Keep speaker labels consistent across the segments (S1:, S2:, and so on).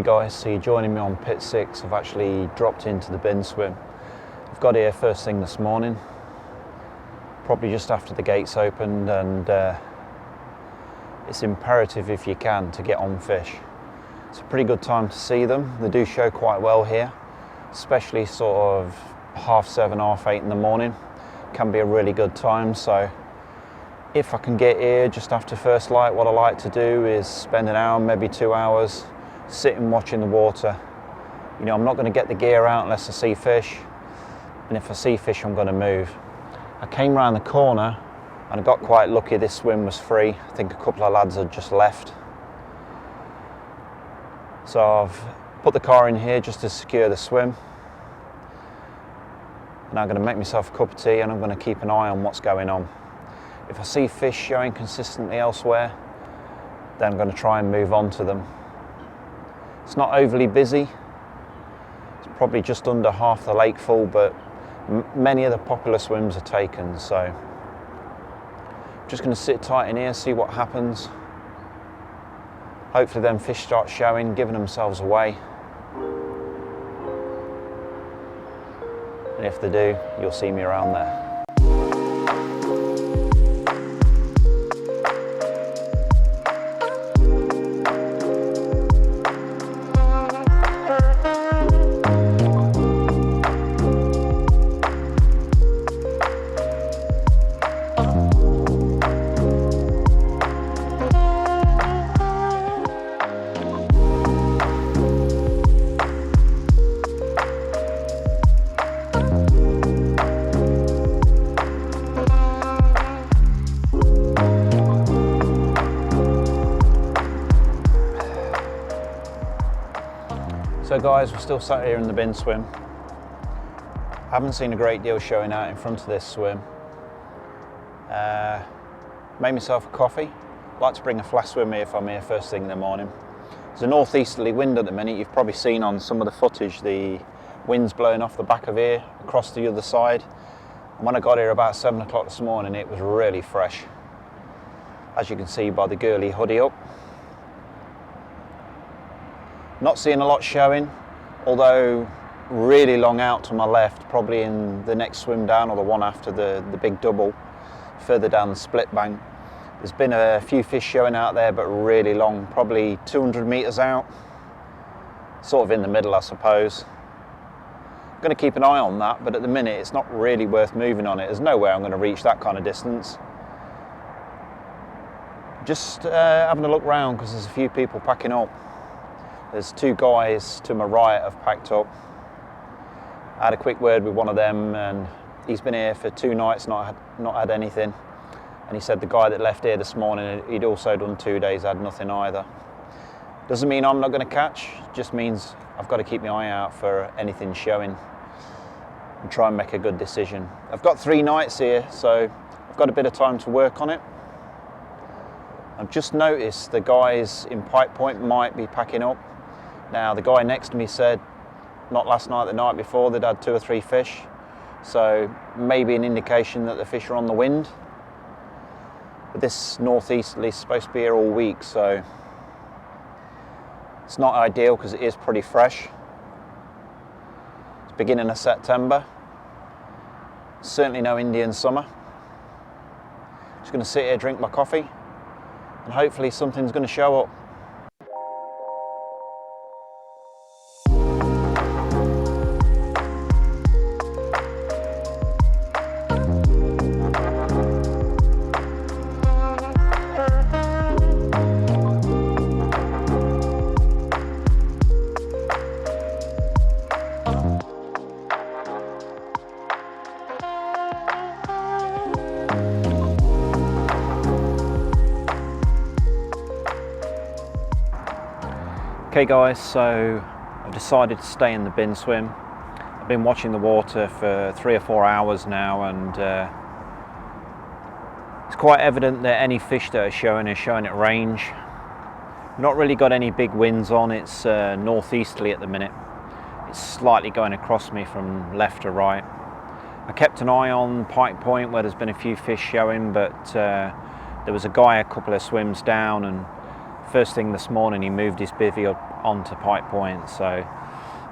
S1: Okay guys, so you're joining me on pit 6. I've actually dropped into the bin swim. I've got here first thing this morning, probably just after the gates opened, and it's imperative if you can to get on fish. It's a pretty good time to see them. They do show quite well here, especially sort of 7:30, 8:30 in the morning. Can be a really good time, so if I can get here just after first light, what I like to do is spend an hour, maybe 2 hours, sitting watching the water. You know, I'm not going to get the gear out unless I see fish, and if I see fish I'm going to move. I came round the corner and I got quite lucky. This swim was free. I think a couple of lads had just left, so I've put the car in here just to secure the swim. And I'm going to make myself a cup of tea and I'm going to keep an eye on what's going on. If I see fish showing consistently elsewhere, then I'm going to try and move on to them. It's not overly busy. It's probably just under half the lake full, but many of the popular swims are taken, so I'm just going to sit tight in here, see what happens. Hopefully them fish start showing, giving themselves away. And if they do, you'll see me around there. So guys, we're still sat here in the bin swim. I haven't seen a great deal showing out in front of this swim. Made myself a coffee. I like to bring a flask with me if I'm here first thing in the morning. There's a northeasterly wind at the minute. You've probably seen on some of the footage the wind's blowing off the back of here across the other side. And when I got here about 7 o'clock this morning, it was really fresh, as you can see by the girly hoodie up. Not seeing a lot showing, although really long out to my left, probably in the next swim down or the one after the big double, further down the split bank. There's been a few fish showing out there, but really long, probably 200 metres out, sort of in the middle I suppose. I'm going to keep an eye on that, but at the minute it's not really worth moving on it. There's no way I'm going to reach that kind of distance. Just having a look round because there's a few people packing up. There's 2 guys to my right have packed up. I had a quick word with one of them, and he's been here for 2 nights, not had anything. And he said the guy that left here this morning, he'd also done 2 days, had nothing either. Doesn't mean I'm not going to catch, just means I've got to keep my eye out for anything showing and try and make a good decision. I've got 3 nights here, so I've got a bit of time to work on it. I've just noticed the guys in Pike Point might be packing up. Now, the guy next to me said, not last night, the night before, they'd had 2 or 3 fish. So maybe an indication that the fish are on the wind. But this northeasterly is supposed to be here all week, so it's not ideal because it is pretty fresh. It's beginning of September. Certainly no Indian summer. Just going to sit here, drink my coffee, and hopefully something's going to show up. Okay guys, so I've decided to stay in the bin swim. I've been watching the water for 3 or 4 hours now, and it's quite evident that any fish that are showing at range. Not really got any big winds on. It's northeasterly at the minute. It's slightly going across me from left to right. I kept an eye on Pike Point where there's been a few fish showing, but there was a guy a couple of swims down, and first thing this morning he moved his bivvy up onto Pike Point, so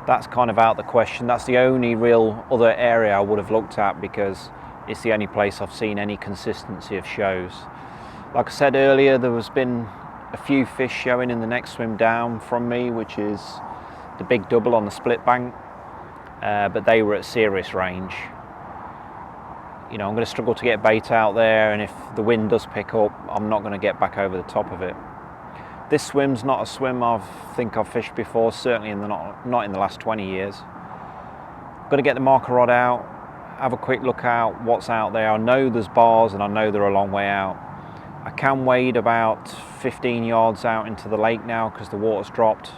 S1: that's kind of out the question. That's the only real other area I would have looked at, because it's the only place I've seen any consistency of shows. Like I said earlier, there has been a few fish showing in the next swim down from me, which is the big double on the split bank, but they were at serious range. You know, I'm going to struggle to get bait out there, and if the wind does pick up, I'm not going to get back over the top of it. This swim's not a swim I've fished before, certainly not in the last 20 years. I'm going to get the marker rod out, have a quick look out what's out there. I know there's bars and I know they're a long way out. I can wade about 15 yards out into the lake now because the water's dropped.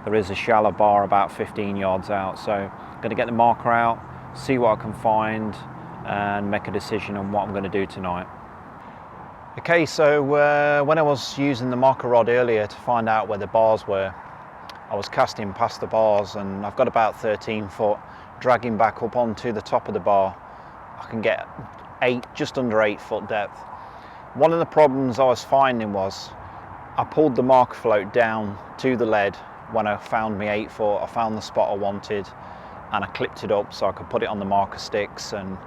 S1: There is a shallow bar about 15 yards out, so I'm going to get the marker out, see what I can find, and make a decision on what I'm going to do tonight. Okay, so when I was using the marker rod earlier to find out where the bars were, I was casting past the bars, and I've got about 13 foot, dragging back up onto the top of the bar. I can get just under 8 foot depth. One of the problems I was finding was I pulled the marker float down to the lead when I found my 8 foot. I found the spot I wanted, and I clipped it up so I could put it on the marker sticks and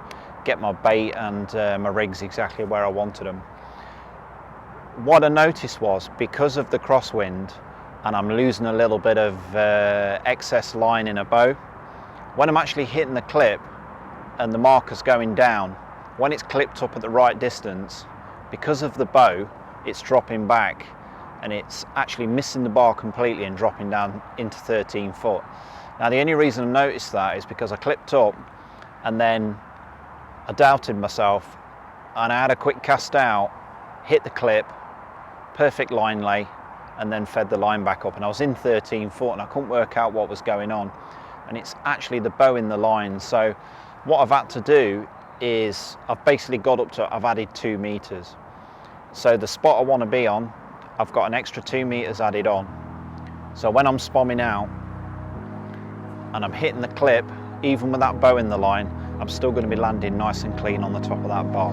S1: get my bait and my rigs exactly where I wanted them. What I noticed was, because of the crosswind and I'm losing a little bit of excess line in a bow, when I'm actually hitting the clip and the marker's going down, when it's clipped up at the right distance, because of the bow, it's dropping back and it's actually missing the bar completely and dropping down into 13 foot. Now, the only reason I noticed that is because I clipped up and then I doubted myself and I had a quick cast out, hit the clip, perfect line lay, and then fed the line back up, and I was in 13 foot and I couldn't work out what was going on, and it's actually the bow in the line. So what I've had to do is I've basically got up to, I've added 2 meters. So the spot I want to be on, I've got an extra 2 meters added on. So when I'm spomming out and I'm hitting the clip, even with that bow in the line, I'm still going to be landing nice and clean on the top of that bar.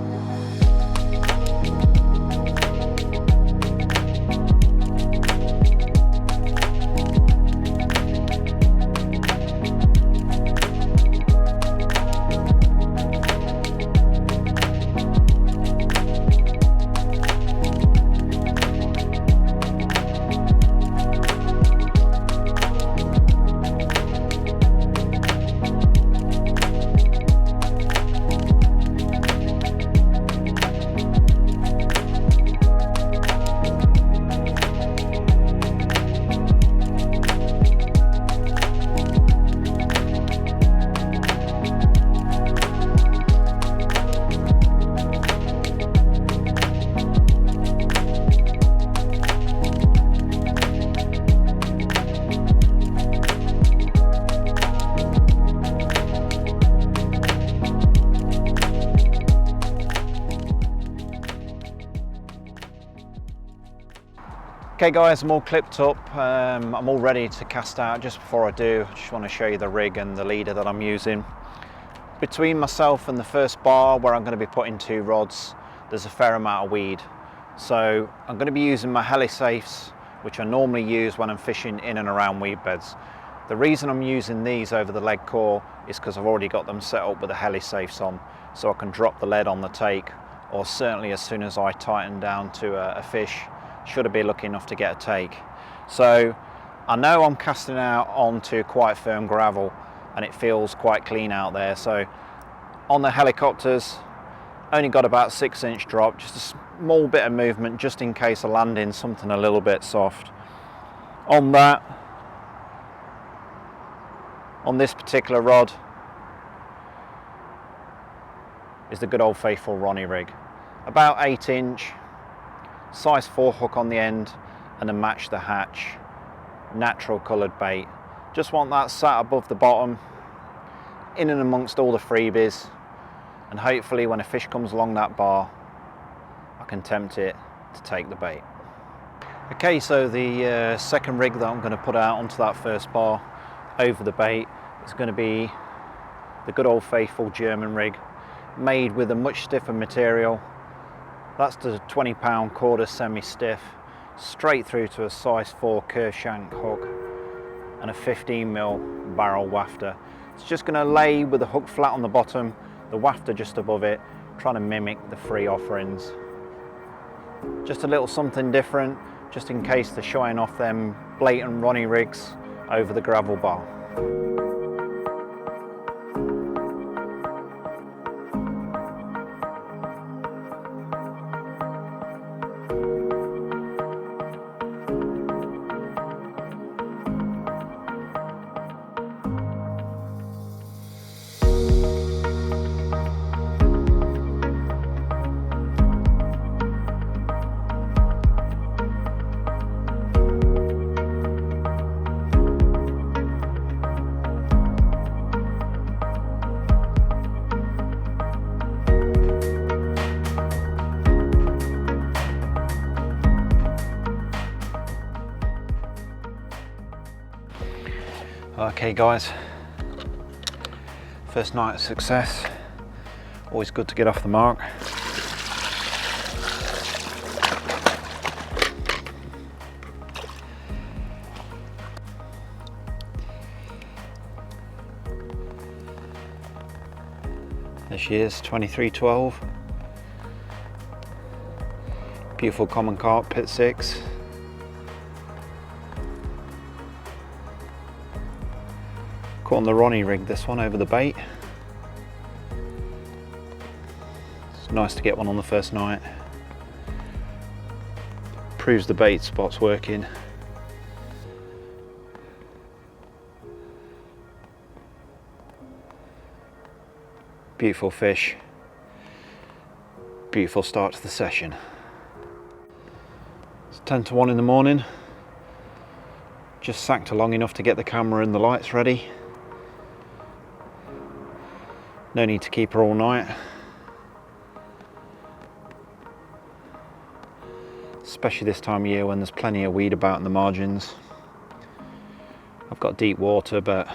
S1: Okay guys, I'm all clipped up, I'm all ready to cast out. Just before I do, I just want to show you the rig and the leader that I'm using. Between myself and the first bar where I'm going to be putting 2 rods, there's a fair amount of weed. So I'm going to be using my heli safes, which I normally use when I'm fishing in and around weed beds. The reason I'm using these over the lead core is because I've already got them set up with the heli safes on, so I can drop the lead on the take, or certainly as soon as I tighten down to a fish, should I be lucky enough to get a take. So I know I'm casting out onto quite firm gravel and it feels quite clean out there. So on the helicopters, only got about 6-inch drop, just a small bit of movement just in case I land in something a little bit soft. On that, on this particular rod, is the good old faithful Ronnie rig. About 8-inch, size 4 hook on the end, and a match the hatch, natural coloured bait. Just want that sat above the bottom, in and amongst all the freebies, and hopefully when a fish comes along that bar, I can tempt it to take the bait. Okay, so the second rig that I'm going to put out onto that first bar over the bait is going to be the good old faithful German rig, made with a much stiffer material. That's the 20-pound quarter semi-stiff. straight through to a size 4 curve shank hook and a 15mm barrel wafter. It's just going to lay with the hook flat on the bottom, the wafter just above it, trying to mimic the free offerings. Just a little something different, just in case they're showing off them blatant Ronnie rigs over the gravel bar. Okay guys, first night of success, always good to get off the mark. There she is, 2312, beautiful common carp, pit 6. Caught on the Ronnie rig, this one, over the bait. It's nice to get one on the first night. Proves the bait spot's working. Beautiful fish. Beautiful start to the session. It's 10 to 1 in the morning. Just sacked her long enough to get the camera and the lights ready. No need to keep her all night. Especially this time of year when there's plenty of weed about in the margins. I've got deep water, but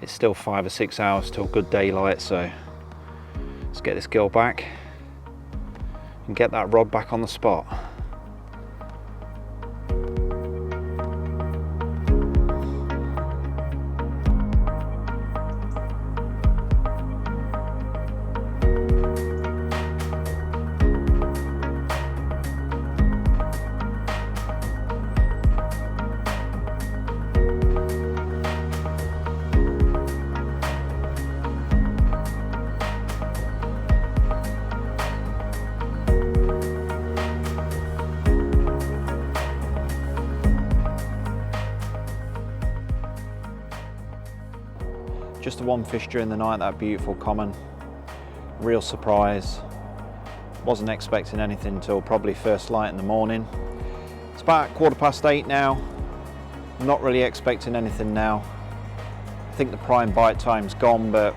S1: it's still 5 or 6 hours till good daylight, so let's get this girl back and get that rod back on the spot. Just the one fish during the night, that beautiful common. Real surprise. Wasn't expecting anything until probably first light in the morning. It's about 8:15 now. Not really expecting anything now. I think the prime bite time's gone, but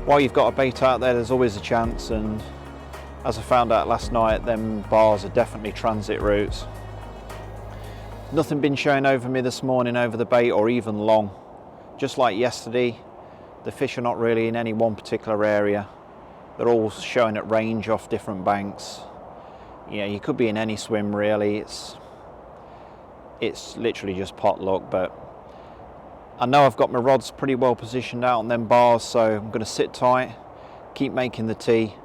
S1: while you've got a bait out there, there's always a chance, and as I found out last night, them bars are definitely transit routes. Nothing been showing over me this morning over the bait or even long. Just like yesterday, the fish are not really in any one particular area. They're all showing at range off different banks. You know, you could be in any swim really. It's literally just pot luck, but I know I've got my rods pretty well positioned out on them bars, so I'm going to sit tight, keep making the tea,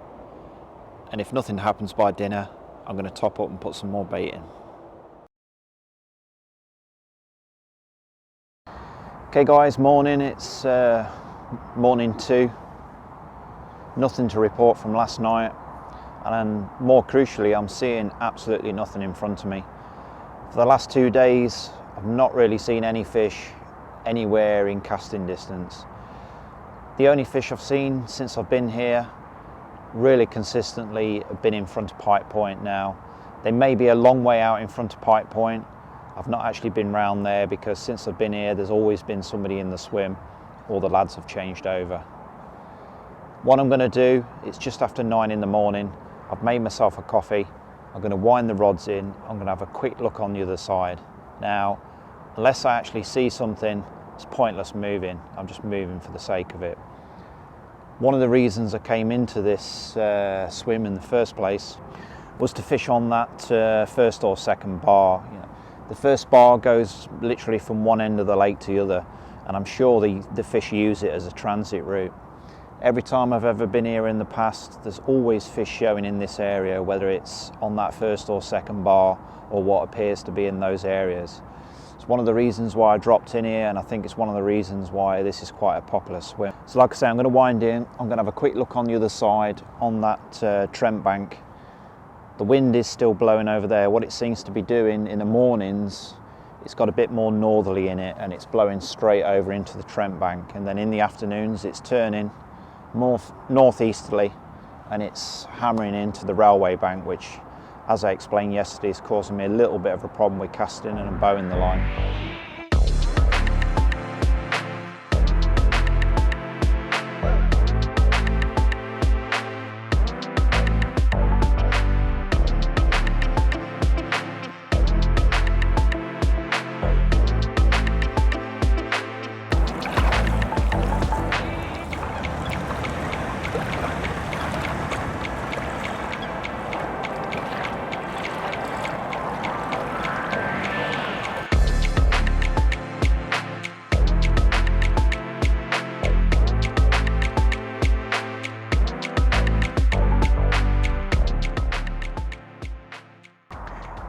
S1: and if nothing happens by dinner, I'm going to top up and put some more bait in. Okay guys, morning, it's morning 2. Nothing to report from last night, and more crucially, I'm seeing absolutely nothing in front of me. For the last 2 days, I've not really seen any fish anywhere in casting distance. The only fish I've seen since I've been here really consistently have been in front of Pike Point now. They may be a long way out in front of Pike Point. I've not actually been round there because since I've been here, there's always been somebody in the swim. All the lads have changed over. What I'm going to do, it's just after 9 in the morning. I've made myself a coffee. I'm going to wind the rods in. I'm going to have a quick look on the other side. Now, unless I actually see something, it's pointless moving. I'm just moving for the sake of it. One of the reasons I came into this swim in the first place was to fish on that first or second bar. You know, the first bar goes literally from one end of the lake to the other, and I'm sure the fish use it as a transit route. Every time I've ever been here in the past, there's always fish showing in this area, whether it's on that first or second bar or what appears to be in those areas. It's one of the reasons why I dropped in here, and I think it's one of the reasons why this is quite a popular swim. So like I say, I'm going to wind in, I'm going to have a quick look on the other side on that Trent bank. The wind is still blowing over there. What it seems to be doing in the mornings, it's got a bit more northerly in it, and it's blowing straight over into the Trent bank, and then in the afternoons it's turning more northeasterly and it's hammering into the railway bank, which, as I explained yesterday, is causing me a little bit of a problem with casting and bowing the line.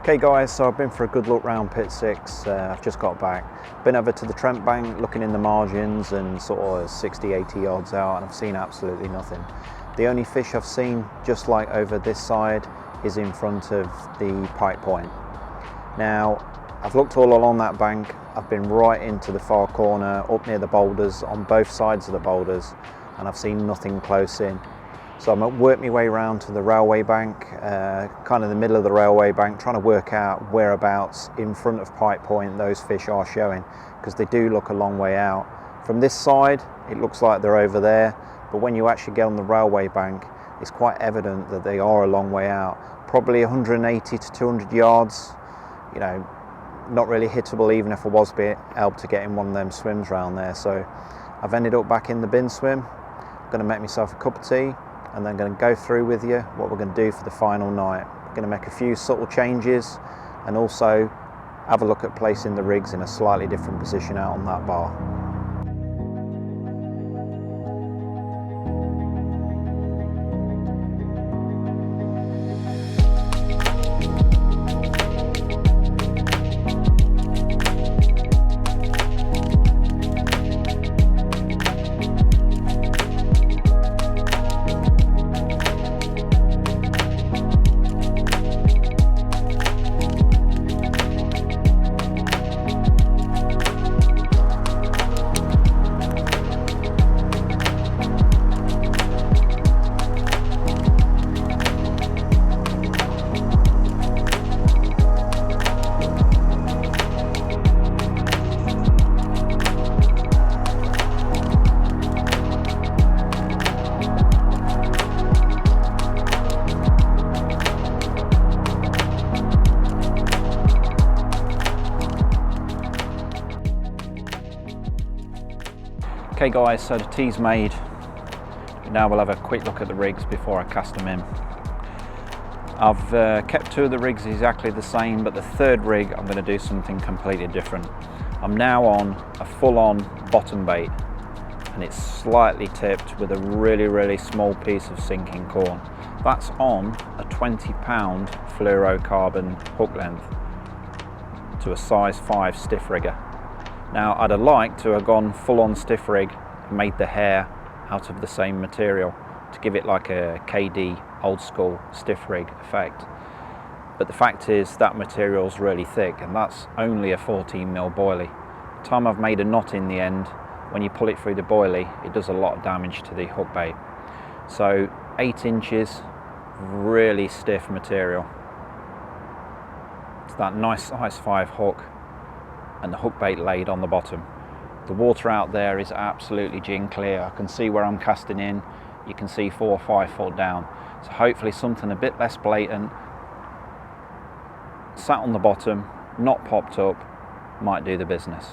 S1: Okay guys, so I've been for a good look round pit 6, I've just got back. Been over to the Trent bank, looking in the margins and sort of 60-80 yards out, and I've seen absolutely nothing. The only fish I've seen, just like over this side, is in front of the pike point. Now, I've looked all along that bank, I've been right into the far corner, up near the boulders, on both sides of the boulders, and I've seen nothing close in. So I'm going to work my way around to the railway bank, kind of the middle of the railway bank, trying to work out whereabouts in front of Pike Point those fish are showing, because they do look a long way out. From this side, it looks like they're over there, but when you actually get on the railway bank, it's quite evident that they are a long way out. Probably 180 to 200 yards, you know, not really hittable even if I was able to get in one of them swims around there. So I've ended up back in the bin swim. I'm going to make myself a cup of tea, and then going to go through with you what we're going to do for the final night. We're going to make a few subtle changes and also have a look at placing the rigs in a slightly different position out on that bar. Okay guys, so the tea's made. Now we'll have a quick look at the rigs before I cast them in. I've kept 2 of the rigs exactly the same, but the 3rd rig I'm going to do something completely different. I'm now on a full-on bottom bait, and it's slightly tipped with a really small piece of sinking corn. That's on a 20-pound fluorocarbon hook length to a size 5 stiff rigger. Now, I'd have liked to have gone full-on stiff rig and made the hair out of the same material to give it like a KD old school stiff rig effect. But the fact is that material's really thick, and that's only a 14mm boilie. By the time I've made a knot in the end, when you pull it through the boilie, it does a lot of damage to the hook bait. So 8 inches, really stiff material. It's that nice size 5 hook, and the hook bait laid on the bottom. The water out there is absolutely gin clear. I can see where I'm casting in. You can see 4 or 5 foot down. So hopefully something a bit less blatant, sat on the bottom, not popped up, might do the business.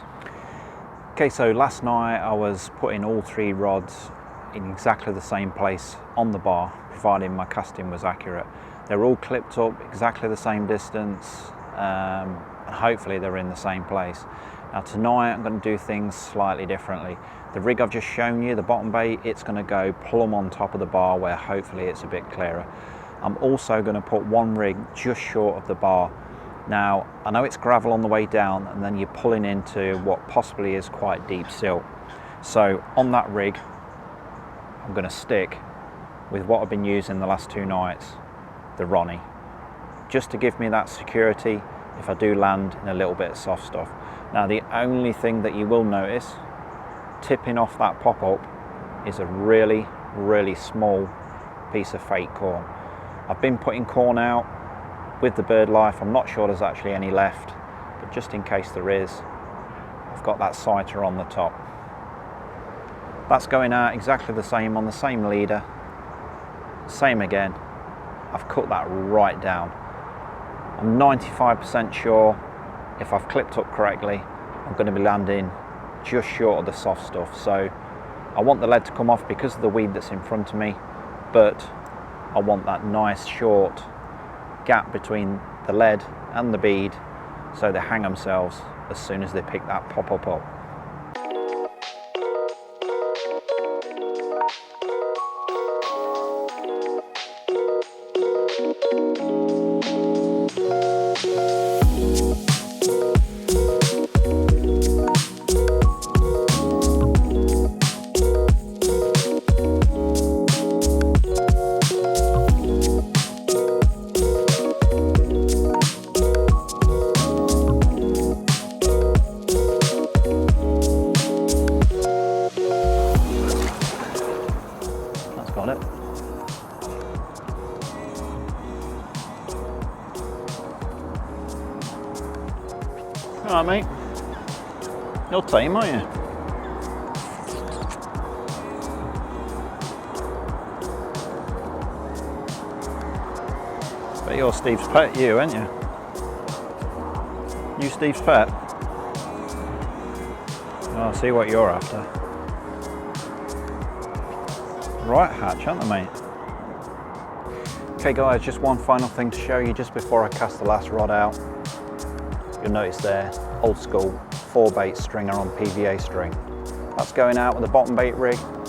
S1: Okay, so last night I was putting all 3 rods in exactly the same place on the bar, providing my casting was accurate. They're all clipped up exactly the same distance, and hopefully they're in the same place. Now tonight I'm going to do things slightly differently. The rig I've just shown you, the bottom bait, it's going to go plumb on top of the bar where hopefully it's a bit clearer. I'm also going to put one rig just short of the bar. Now I know it's gravel on the way down, and then you're pulling into what possibly is quite deep silt. So on that rig I'm going to stick with what I've been using the last 2 nights, the Ronnie, just to give me that security if I do land in a little bit of soft stuff. Now the only thing that you will notice tipping off that pop-up is a really, really small piece of fake corn. I've been putting corn out with the bird life. I'm not sure there's actually any left, but just in case there is, I've got that sighter on the top. That's going out exactly the same on the same leader, same again. I've cut that right down. I'm 95% sure if I've clipped up correctly, I'm going to be landing just short of the soft stuff. So I want the lead to come off because of the weed that's in front of me, but I want that nice short gap between the lead and the bead so they hang themselves as soon as they pick that pop-up up. Got it. Alright mate, you're tame, aren't you? But you're Steve's pet, you, ain't you? You Steve's pet? I'll see what you're after. Right hatch, aren't they, mate? Okay guys, just one final thing to show you just before I cast the last rod out. You'll notice there, old school 4-bait stringer on PVA string. That's going out with the bottom bait rig on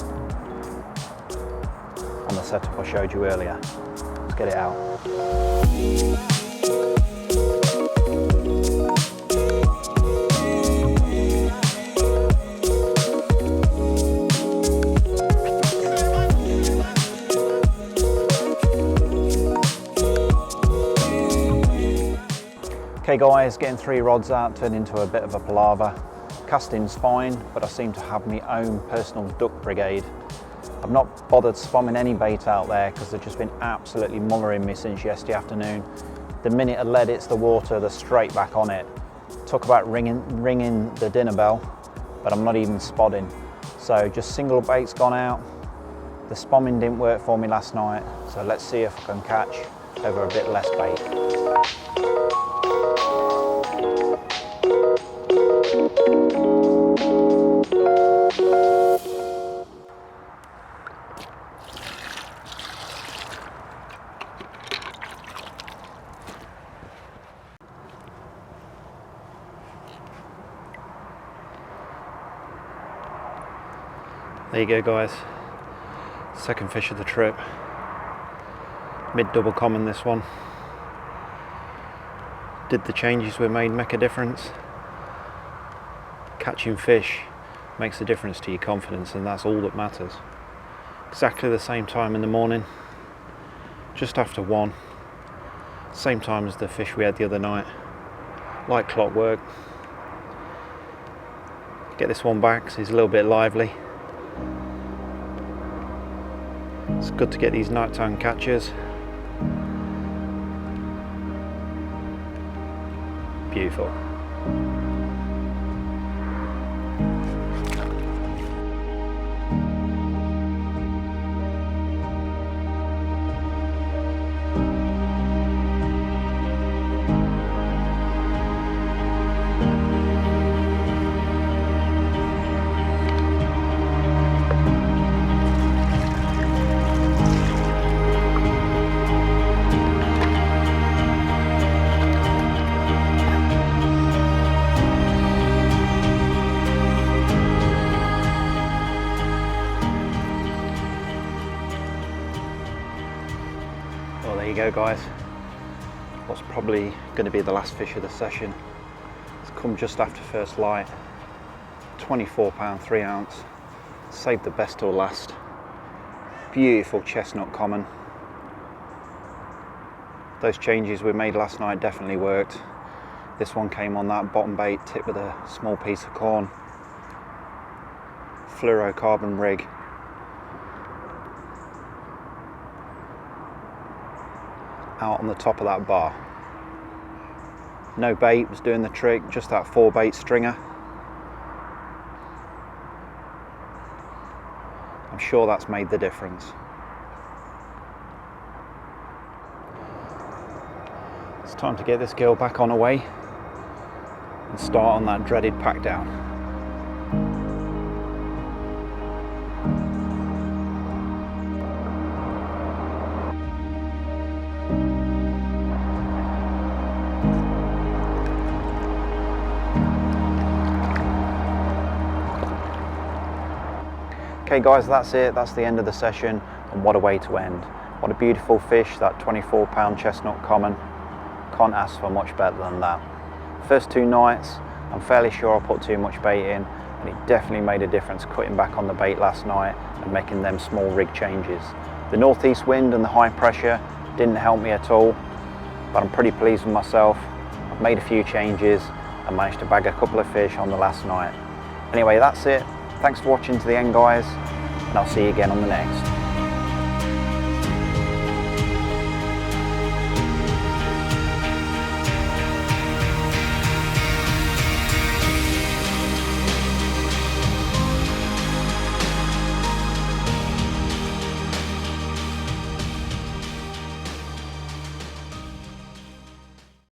S1: the setup I showed you earlier. Let's get it out. Okay guys, getting 3 rods out turned into a bit of a palaver. Casting's fine, but I seem to have my own personal duck brigade. I've not bothered spamming any bait out there because they've just been absolutely mullering me since yesterday afternoon. The minute a lead hits the water, they're straight back on it. Talk about ringing the dinner bell, but I'm not even spotting. So just single bait's gone out. The spamming didn't work for me last night, so let's see if I can catch over a bit less bait. There you go guys, second fish of the trip, mid double common this one. Did the changes we made make a difference? Catching fish makes a difference to your confidence, and that's all that matters. Exactly the same time in the morning, just after 1, same time as the fish we had the other night, like clockwork. Get this one back because he's a little bit lively. It's good to get these nighttime catches. Beautiful. you go guys, what's probably going to be the last fish of the session. It's come just after first light, £24 3 ounce, saved the best till last. Beautiful chestnut common. Those changes we made last night definitely worked. This one came on that bottom bait, tipped with a small piece of corn. Fluorocarbon rig. Out on the top of that bar. No bait was doing the trick, just that 4-bait stringer. I'm sure that's made the difference. It's time to get this girl back on her way and start on that dreaded pack down. Okay guys, that's it, that's the end of the session, and what a way to end. What a beautiful fish, that 24-pound chestnut common. Can't ask for much better than that. First 2 nights, I'm fairly sure I put too much bait in, and it definitely made a difference cutting back on the bait last night and making them small rig changes. The northeast wind and the high pressure didn't help me at all, but I'm pretty pleased with myself. I've made a few changes and managed to bag a couple of fish on the last night. Anyway, that's it. Thanks for watching to the end guys, and I'll see you again on the next.